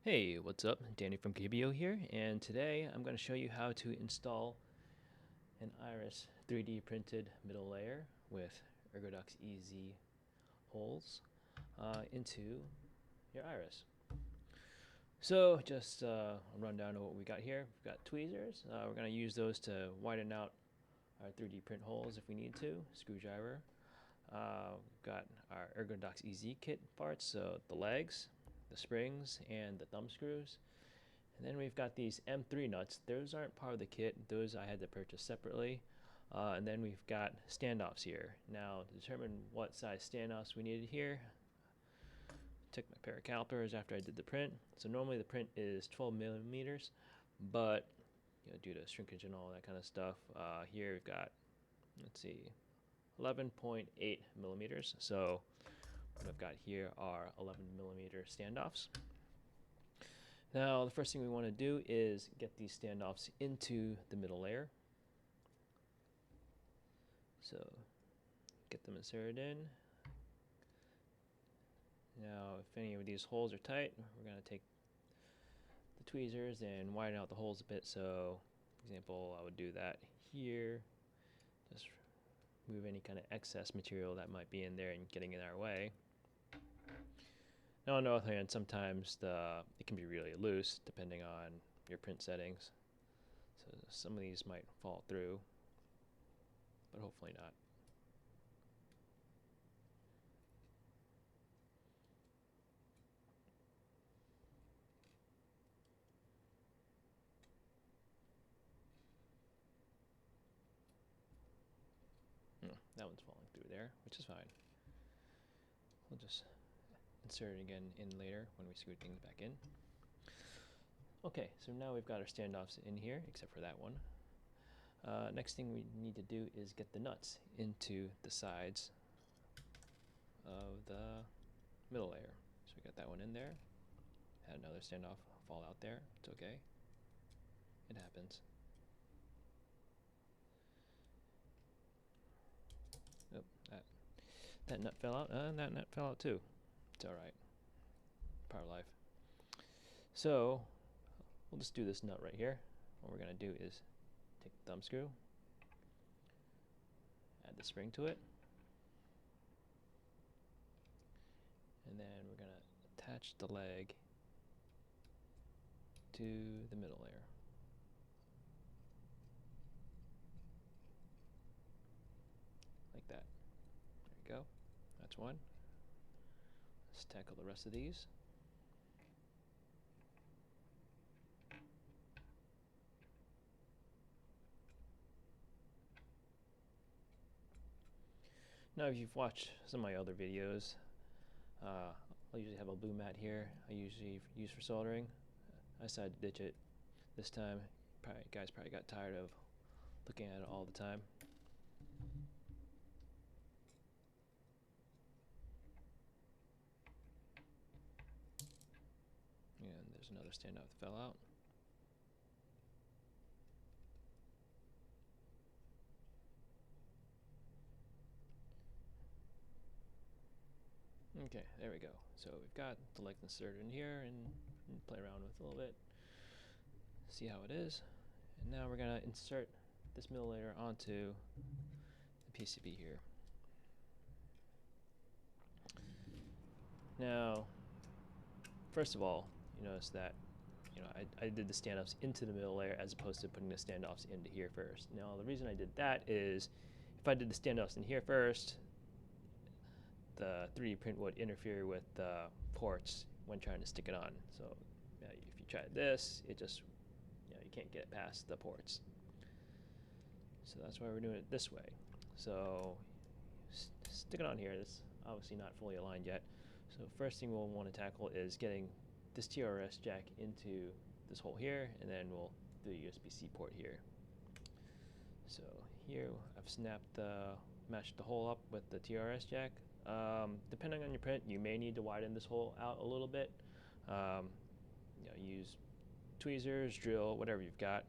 Hey, what's up? Danny from KBO here, and today I'm going to show you how to install an Iris 3D printed middle layer with Ergodox EZ holes into your Iris. So just a rundown of what we got here. We've got tweezers. We're going to use those to widen out our 3D print holes if we need to. Screwdriver. We've got our Ergodox EZ kit parts, so the legs, the springs, and the thumb screws. And then we've got these M3 nuts. Those aren't part of the kit. Those I had to purchase separately. And then we've got standoffs here. Now, to determine what size standoffs we needed here, I took my pair of calipers after I did the print. So normally the print is 12 millimeters, but due to shrinkage and all that kind of stuff, here we've got, let's see, 11.8 millimeters. So what I've got here are 11 millimeter standoffs. Now, the first thing we want to do is get these standoffs into the middle layer. So, get them inserted in. Now, if any of these holes are tight, we're going to take the tweezers and widen out the holes a bit. So, for example, I would do that here. Just remove any kind of excess material that might be in there and getting in our way. Now, on the other hand, sometimes it can be really loose depending on your print settings. So some of these might fall through, but hopefully not. That one's falling through there, which is fine. We'll just insert it again in later when we screw things back in. Okay, so now we've got our standoffs in here, except for that one. Next thing we need to do is get the nuts into the sides of the middle layer. So we got that one in there. Had another standoff fall out there. It's okay. It happens. Oh, that nut fell out. And that nut fell out too. It's alright. Part of life. So we'll just do this nut right here. What we're going to do is take the thumb screw, add the spring to it, and then we're going to attach the leg to the middle layer. Like that. There you go. That's one. Let's tackle the rest of these. Now, if you've watched some of my other videos, I'll usually have a blue mat here I usually use for soldering. I decided to ditch it this time. Guys probably got tired of looking at it all the time. And there's another standoff that fell out. Okay, there we go. So we've got the leg inserted in here and play around with a little bit. See how it is. And now we're going to insert this middle layer onto the PCB here. Now, first of all, you notice that I did the standoffs into the middle layer as opposed to putting the standoffs into here first. Now, the reason I did that is if I did the standoffs in here first, the 3D print would interfere with the ports when trying to stick it on. So if you try this, it just, you can't get it past the ports. So that's why we're doing it this way. So stick it on here. It's obviously not fully aligned yet. So first thing we'll want to tackle is getting this TRS jack into this hole here, and then we'll do a USB-C port here. So here I've matched the hole up with the TRS jack. Depending on your print, you may need to widen this hole out a little bit. Use tweezers, drill, whatever you've got.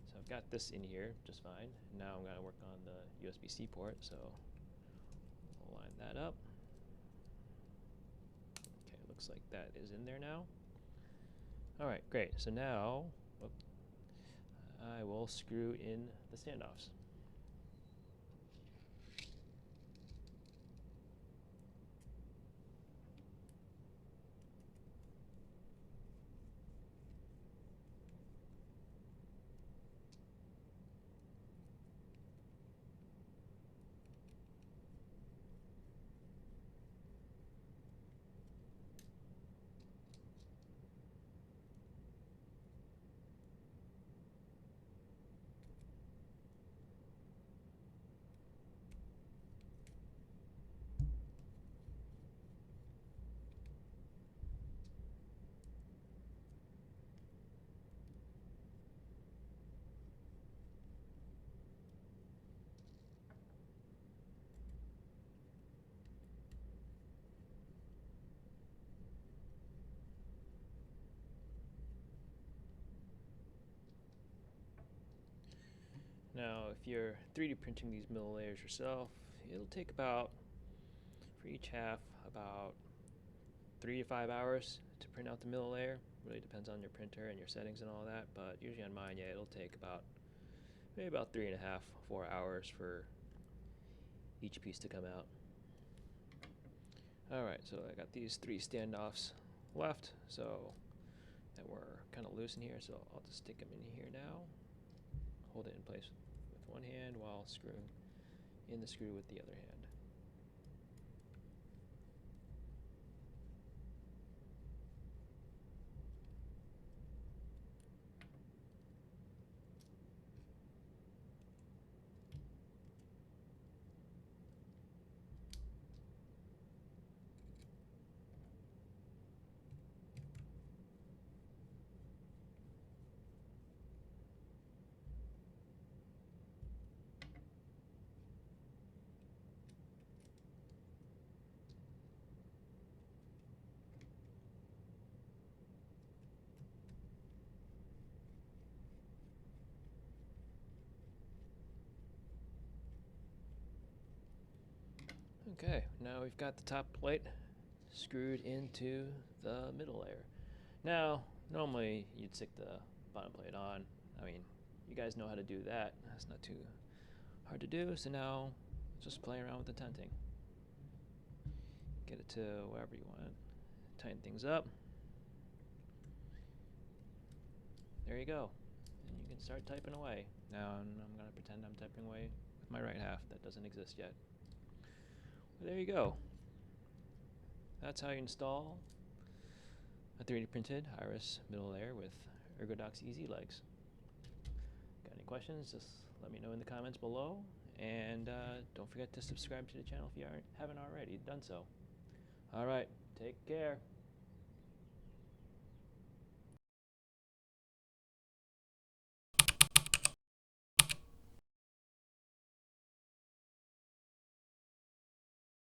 So I've got this in here just fine. Now I'm going to work on the USB-C port, so we'll line that up. Okay, looks like that is in there now. Alright, great. So now I will screw in the standoffs. Now, if you're 3D printing these middle layers yourself, it'll take about, for each half, about 3 to 5 hours to print out the middle layer. Really depends on your printer and your settings and all that, but usually on mine, yeah, it'll take maybe about 3.5, 4 hours for each piece to come out. Alright, so I got these 3 standoffs left, so that were kind of loose in here, so I'll just stick them in here now. Hold it in place with one hand while screwing in the screw with the other hand. Okay, now we've got the top plate screwed into the middle layer. Now, normally you'd stick the bottom plate on. I mean, you guys know how to do that. That's not too hard to do, so now just play around with the tenting. Get it to wherever you want. Tighten things up. There you go. And you can start typing away. Now I'm going to pretend I'm typing away with my right half. That doesn't exist yet. Well, there you go. That's how you install a 3D printed iris middle layer with Ergodox EZ legs. Got any questions? Just let me know in the comments below. And don't forget to subscribe to the channel if you haven't already done so. Alright, take care.